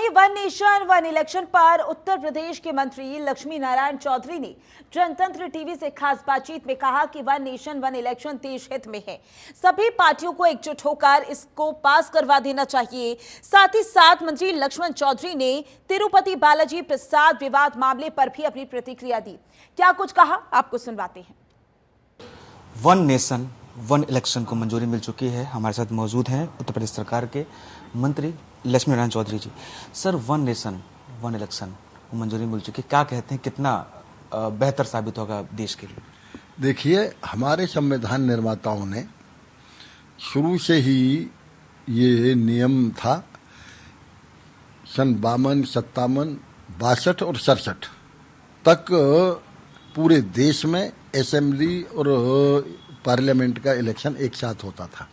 वहीं one nation one election पर उत्तर प्रदेश के मंत्री लक्ष्मी नारायण चौधरी ने जनतंत्र टीवी से खास बातचीत में कहा कि वन नेशन वन इलेक्शन देश हित में है। सभी पार्टियों को एकजुट होकर इसको पास करवा देना चाहिए। साथ ही साथ मंत्री लक्ष्मण चौधरी ने तिरुपति बालाजी प्रसाद विवाद मामले पर भी अपनी प्रतिक्रिया दी। क्या कुछ कहा, आपको सुनवाते हैं। वन नेशन वन इलेक्शन को मंजूरी मिल चुकी है। हमारे साथ मौजूद हैं उत्तर प्रदेश सरकार के मंत्री Laxmi Narayan Chaudhary ji. Sir, one nation one election को मंजूरी मिल चुकी है, क्या कहते हैं, कितना बेहतर साबित होगा देश के लिए? देखिए, हमारे संविधान निर्माताओं ने शुरू से ही ये नियम था, सन 52, 57, 62 और 67 तक पूरे देश में असेंबली और पार्लियामेंट का इलेक्शन एक साथ होता था।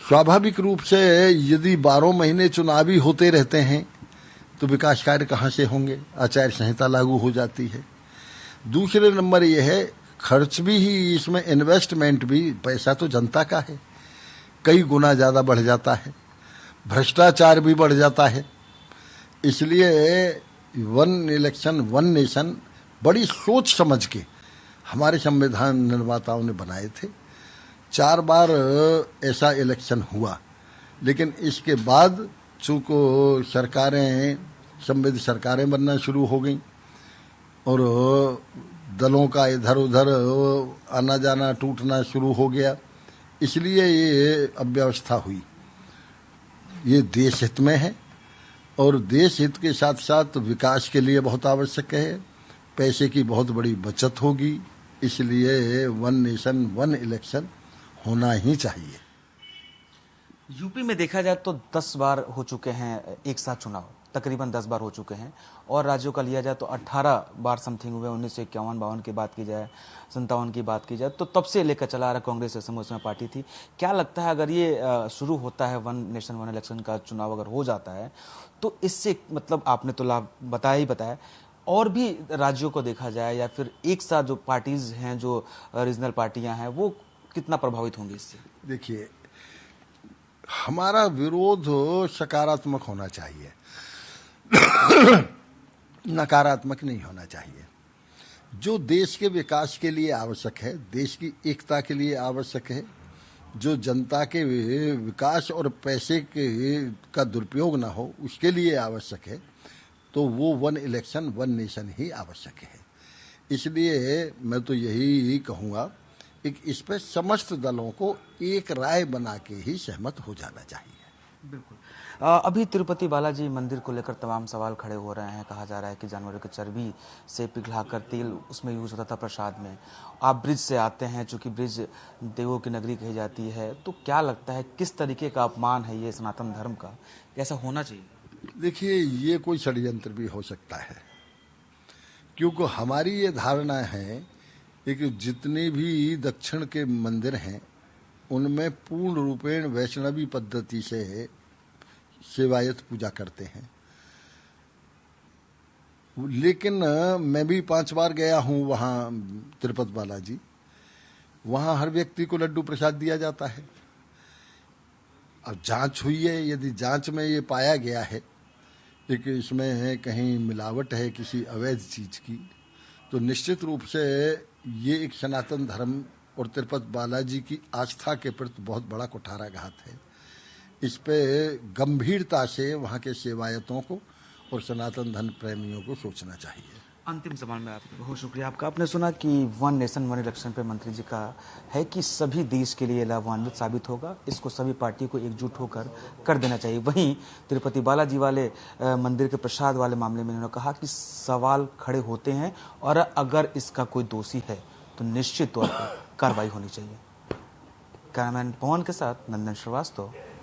स्वाभाविक रूप से यदि 12 महीने चुनावी होते रहते हैं तो विकास कार्य कहाँ से होंगे? आचार संहिता लागू हो जाती है। दूसरे नंबर यह है, खर्च भी ही इसमें, इन्वेस्टमेंट भी, पैसा तो जनता का है, कई गुना ज़्यादा बढ़ जाता है, भ्रष्टाचार भी बढ़ जाता है। इसलिए वन इलेक्शन वन नेशन बड़ी सोच समझ के हमारे संविधान निर्माताओं ने बनाए थे। 4 बार ऐसा इलेक्शन हुआ, लेकिन इसके बाद चूँकि सरकारें, संविध सरकारें बनना शुरू हो गई और दलों का इधर उधर आना जाना टूटना शुरू हो गया, इसलिए ये अव्यवस्था हुई। ये देश हित में है और देश हित के साथ साथ विकास के लिए बहुत आवश्यक है, पैसे की बहुत बड़ी बचत होगी, इसलिए वन नेशन वन इलेक्शन होना ही चाहिए। यूपी में देखा जाए तो 10 बार हो चुके हैं एक साथ चुनाव, तकरीबन 10 बार हो चुके हैं, और राज्यों का लिया जाए तो 18 बार समथिंग हुए। 1951-52 की बात की जाए, 57 की बात की जाए, तो तब से लेकर चला आ रहा कांग्रेस उसमें पार्टी थी। क्या लगता है, अगर ये शुरू होता है वन नेशन वन इलेक्शन का चुनाव अगर हो जाता है तो इससे मतलब आपने तो लाभ बताया, और भी राज्यों को देखा जाए या फिर एक साथ जो पार्टीज हैं, जो रीजनल पार्टियां हैं, वो कितना प्रभावित होंगी इससे? देखिए, हमारा विरोध सकारात्मक होना चाहिए, नकारात्मक नहीं होना चाहिए। जो देश के विकास के लिए आवश्यक है, देश की एकता के लिए आवश्यक है, जो जनता के विकास और पैसे का दुरुपयोग ना हो उसके लिए आवश्यक है, तो वो वन इलेक्शन वन नेशन ही आवश्यक है। इसलिए मैं तो यही कहूँगा कि इस पर समस्त दलों को एक राय बना के ही सहमत हो जाना चाहिए। बिल्कुल। अभी तिरुपति बालाजी मंदिर को लेकर तमाम सवाल खड़े हो रहे हैं। कहा जा रहा है कि जानवरों की चर्बी से पिघलाकर तेल उसमें यूज होता था प्रसाद में। आप ब्रिज से आते हैं, चूंकि ब्रिज देवों की नगरी कही जाती है, तो क्या लगता है किस तरीके का अपमान है ये सनातन धर्म का, कैसा होना चाहिए? देखिए, ये कोई षड्यंत्र भी हो सकता है, क्योंकि हमारी ये धारणा है कि जितने भी दक्षिण के मंदिर हैं उनमें पूर्ण रूपेण वैष्णवी पद्धति से सेवायत पूजा करते हैं। लेकिन मैं भी 5 बार गया हूँ वहाँ तिरुपति बालाजी, वहाँ हर व्यक्ति को लड्डू प्रसाद दिया जाता है। अब जांच हुई है, यदि जांच में ये पाया गया है कि इसमें कहीं मिलावट है किसी अवैध चीज की, तो निश्चित रूप से ये एक सनातन धर्म और तिरुपति बालाजी की आस्था के प्रति बहुत बड़ा कुठाराघात है। इस पे गंभीरता से वहाँ के सेवायतों को और सनातन धर्म प्रेमियों को सोचना चाहिए। अंतिम सवाल में आपको बहुत शुक्रिया आपका। आपने सुना कि वन नेशन वन इलेक्शन पे मंत्री जी का है कि सभी देश के लिए लाभान्वित साबित होगा, इसको सभी पार्टियों को एकजुट होकर कर देना चाहिए। वहीं तिरुपति बालाजी वाले मंदिर के प्रसाद वाले मामले में उन्होंने कहा कि सवाल खड़े होते हैं और अगर इसका कोई दोषी है तो निश्चित तौर पर कार्रवाई होनी चाहिए। कैमरामैन पवन के साथ नंदन श्रीवास्तव,